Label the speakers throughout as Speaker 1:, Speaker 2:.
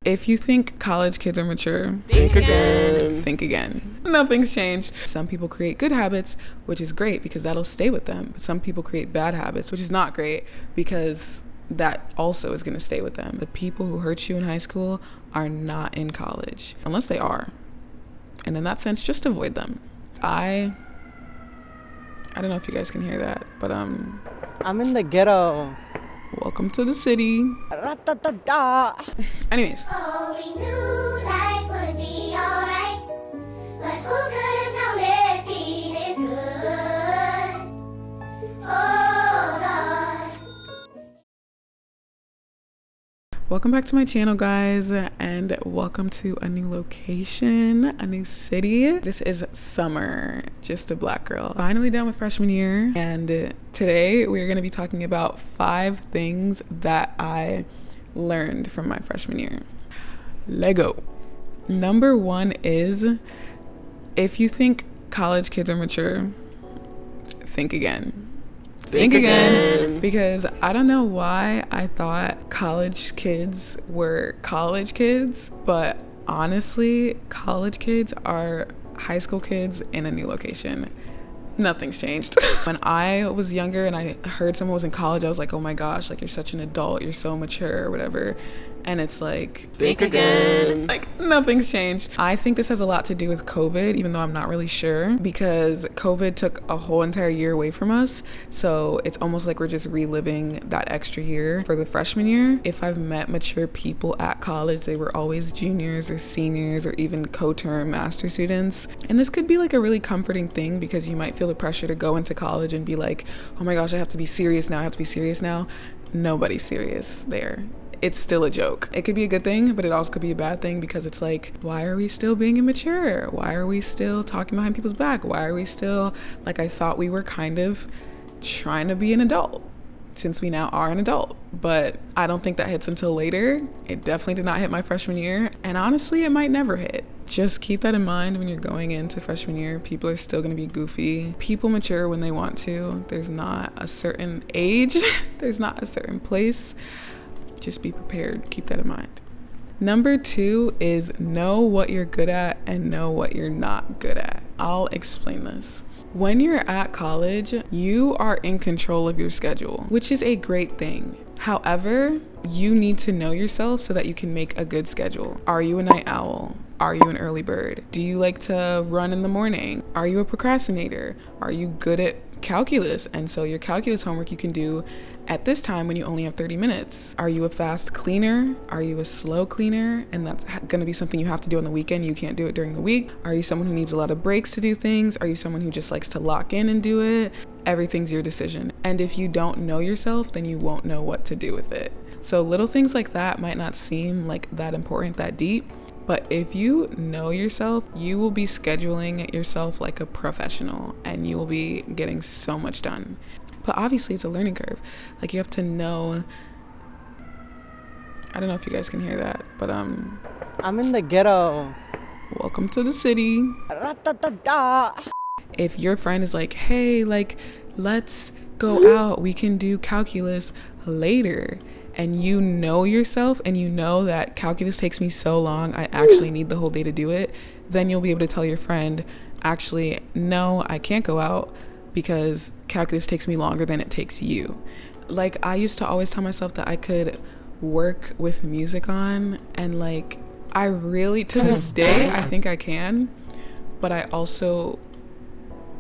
Speaker 1: If you think college kids are mature,
Speaker 2: think again.
Speaker 1: Think again. Nothing's changed. Some people create good habits, which is great because that'll stay with them. But some people create bad habits, which is not great because that also is going to stay with them. The people who hurt you in high school are not in college, unless they are. And in that sense, just avoid them. I don't know if you guys can hear that, but
Speaker 2: I'm in the ghetto.
Speaker 1: Welcome to the city. Anyways.
Speaker 3: Oh, we knew life would be alright, but who could have known it'd be this good? Oh, Lord.
Speaker 1: Welcome back to my channel, guys, and welcome to a new location, a new city. This is summer, just a black girl. Finally done with freshman year, and today we're going to be talking about 5 things that I learned from my freshman year. Lego. Number 1 is, if you think college kids are mature, think again. Think again, because I don't know why I thought college kids were college kids, but honestly, college kids are high school kids in a new location. Nothing's changed. When I was younger and I heard someone was in college, I was like, oh my gosh, like, you're such an adult, you're so mature or whatever. And it's like,
Speaker 2: think again.
Speaker 1: Like, nothing's changed. I think this has a lot to do with COVID, even though I'm not really sure, because COVID took a whole entire year away from us. So it's almost like we're just reliving that extra year for the freshman year. If I've met mature people at college, they were always juniors or seniors or even co-term master students. And this could be like a really comforting thing because you might feel the pressure to go into college and be like, oh my gosh, I have to be serious now. I have to be serious now. Nobody's serious there. It's still a joke. It could be a good thing, but it also could be a bad thing because it's like, why are we still being immature? Why are we still talking behind people's back? Why are we still, like, I thought we were kind of trying to be an adult since we now are an adult. But I don't think that hits until later. It definitely did not hit my freshman year. And honestly, it might never hit. Just keep that in mind when you're going into freshman year. People are still going to be goofy. People mature when they want to. There's not a certain age. There's not a certain place. Just be prepared. Keep that in mind. Number 2 is know what you're good at and know what you're not good at. I'll explain this. When you're at college, you are in control of your schedule, which is a great thing. However, you need to know yourself so that you can make a good schedule. Are you a night owl? Are you an early bird? Do you like to run in the morning? Are you a procrastinator? Are you good at calculus? And so your calculus homework you can do at this time when you only have 30 minutes. Are you a fast cleaner? Are you a slow cleaner? And that's going to be something you have to do on the weekend. You can't do it during the week. Are you someone who needs a lot of breaks to do things? Are you someone who just likes to lock in and do it? Everything's your decision. And if you don't know yourself, then you won't know what to do with it. So little things like that might not seem like that important, that deep. But if you know yourself, you will be scheduling yourself like a professional and you will be getting so much done. But obviously it's a learning curve. Like, you have to know. I don't know if you guys can hear that, but
Speaker 2: I'm in the ghetto.
Speaker 1: Welcome to the city. If your friend is like, hey, like, let's go out, we can do calculus later, and you know yourself and you know that calculus takes me so long, I actually need the whole day to do it, then you'll be able to tell your friend, actually, no, I can't go out because calculus takes me longer than it takes you. Like, I used to always tell myself that I could work with music on, and like, I really, to this day, I think I can, but I also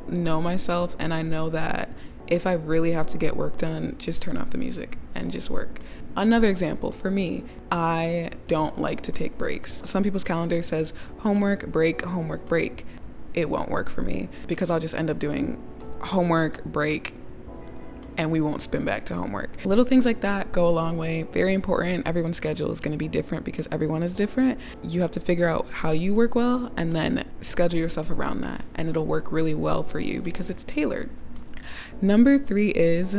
Speaker 1: know myself and I know that if I really have to get work done, just turn off the music and just work. Another example for me, I don't like to take breaks. Some people's calendar says homework, break, homework, break. It won't work for me because I'll just end up doing homework, break, and we won't spin back to homework. Little things like that go a long way. Very important. Everyone's schedule is going to be different because everyone is different. You have to figure out how you work well and then schedule yourself around that, and it'll work really well for you because it's tailored. Number 3 is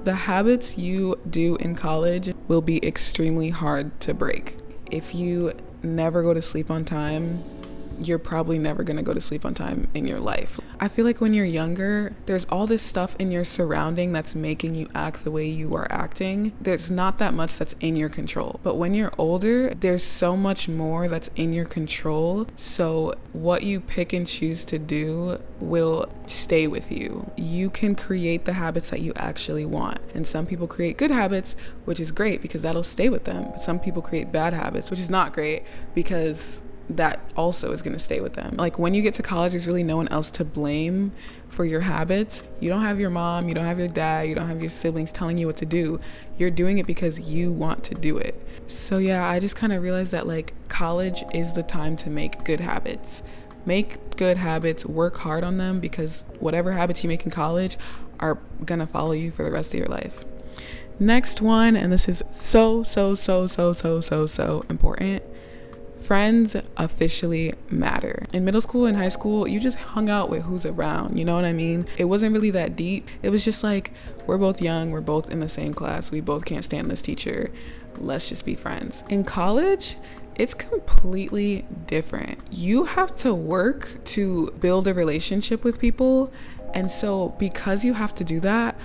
Speaker 1: the habits you do in college will be extremely hard to break. If you never go to sleep on time, you're probably never gonna go to sleep on time in your life. I feel like when you're younger, there's all this stuff in your surrounding that's making you act the way you are acting. There's not that much that's in your control. But when you're older, there's so much more that's in your control. So what you pick and choose to do will stay with you. You can create the habits that you actually want. And some people create good habits, which is great because that'll stay with them. But some people create bad habits, which is not great because that also is going to stay with them. Like when you get to college, there's really no one else to blame for your habits. You don't have your mom, you don't have your dad, you don't have your siblings telling you what to do. You're doing it because you want to do it. So yeah, I just kind of realized that like college is the time to make good habits. Make good habits, work hard on them, because whatever habits you make in college are gonna follow you for the rest of your life. Next one, and this is so important. Friends officially matter. In middle school and high school, you just hung out with who's around, you know what I mean? It wasn't really that deep. It was just like, we're both young, we're both in the same class, we both can't stand this teacher, let's just be friends. In college, it's completely different. You have to work to build a relationship with people. And so because you have to do that,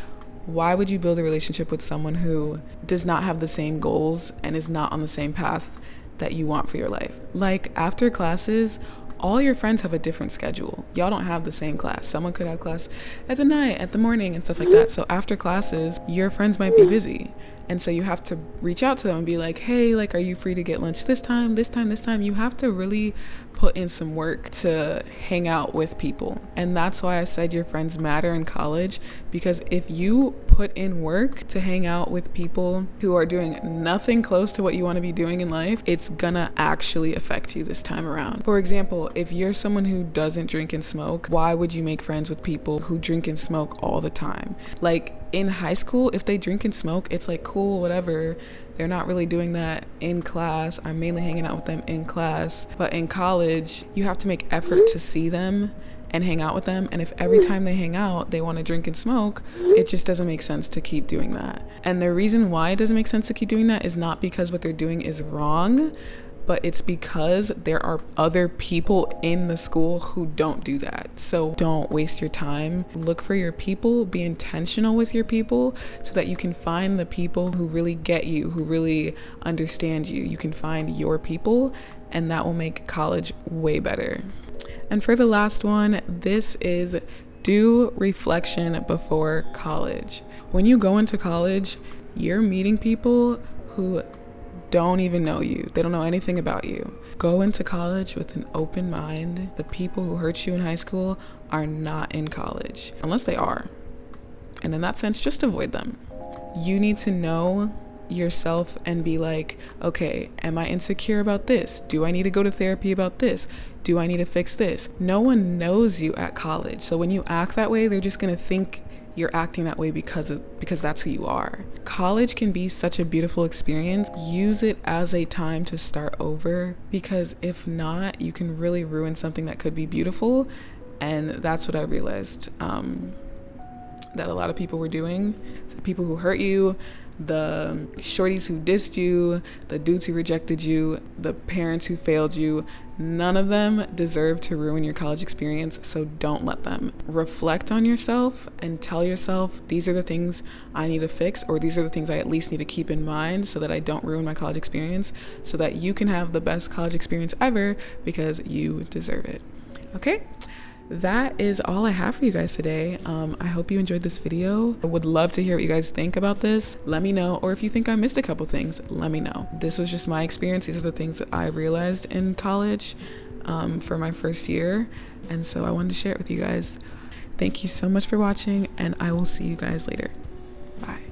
Speaker 1: why would you build a relationship with someone who does not have the same goals and is not on the same path that you want for your life? Like after classes, all your friends have a different schedule. Y'all don't have the same class. Someone could have class at the night, at the morning, and stuff like that. So after classes, your friends might be busy. And so you have to reach out to them and be like, hey, like, are you free to get lunch this time? You have to really put in some work to hang out with people. And that's why I said your friends matter in college, because if you put in work to hang out with people who are doing nothing close to what you want to be doing in life, it's gonna actually affect you this time around. For example, if you're someone who doesn't drink and smoke, why would you make friends with people who drink and smoke all the time? Like in high school, if they drink and smoke, it's like cool, whatever. They're not really doing that in class. I'm mainly hanging out with them in class. But in college, you have to make effort to see them and hang out with them. And if every time they hang out, they want to drink and smoke, it just doesn't make sense to keep doing that. And the reason why it doesn't make sense to keep doing that is not because what they're doing is wrong, but it's because there are other people in the school who don't do that. So don't waste your time. Look for your people, be intentional with your people so that you can find the people who really get you, who really understand you. You can find your people, and that will make college way better. And for the last one, this is do reflection before college. When you go into college, you're meeting people who don't even know you. They don't know anything about you. Go into college with an open mind. The people who hurt you in high school are not in college, unless they are. And in that sense, just avoid them. You need to know yourself and be like, okay, am I insecure about this? Do I need to go to therapy about this? Do I need to fix this? No one knows you at college. So when you act that way, they're just gonna think you're acting that way because that's who you are. College can be such a beautiful experience. Use it as a time to start over, because if not, you can really ruin something that could be beautiful. And that's what I realized that a lot of people were doing. The people who hurt you, the shorties who dissed you, the dudes who rejected you, the parents who failed you, none of them deserve to ruin your college experience, so don't let them. Reflect on yourself and tell yourself, these are the things I need to fix, or these are the things I at least need to keep in mind so that I don't ruin my college experience, so that you can have the best college experience ever, because you deserve it. Okay? That is all I have for you guys today. I hope you enjoyed this video. I would love to hear what you guys think about this. Let me know. Or if you think I missed a couple things, let me know. This was just my experience. These are the things that I realized in college for my first year. And so I wanted to share it with you guys. Thank you so much for watching, and I will see you guys later. Bye.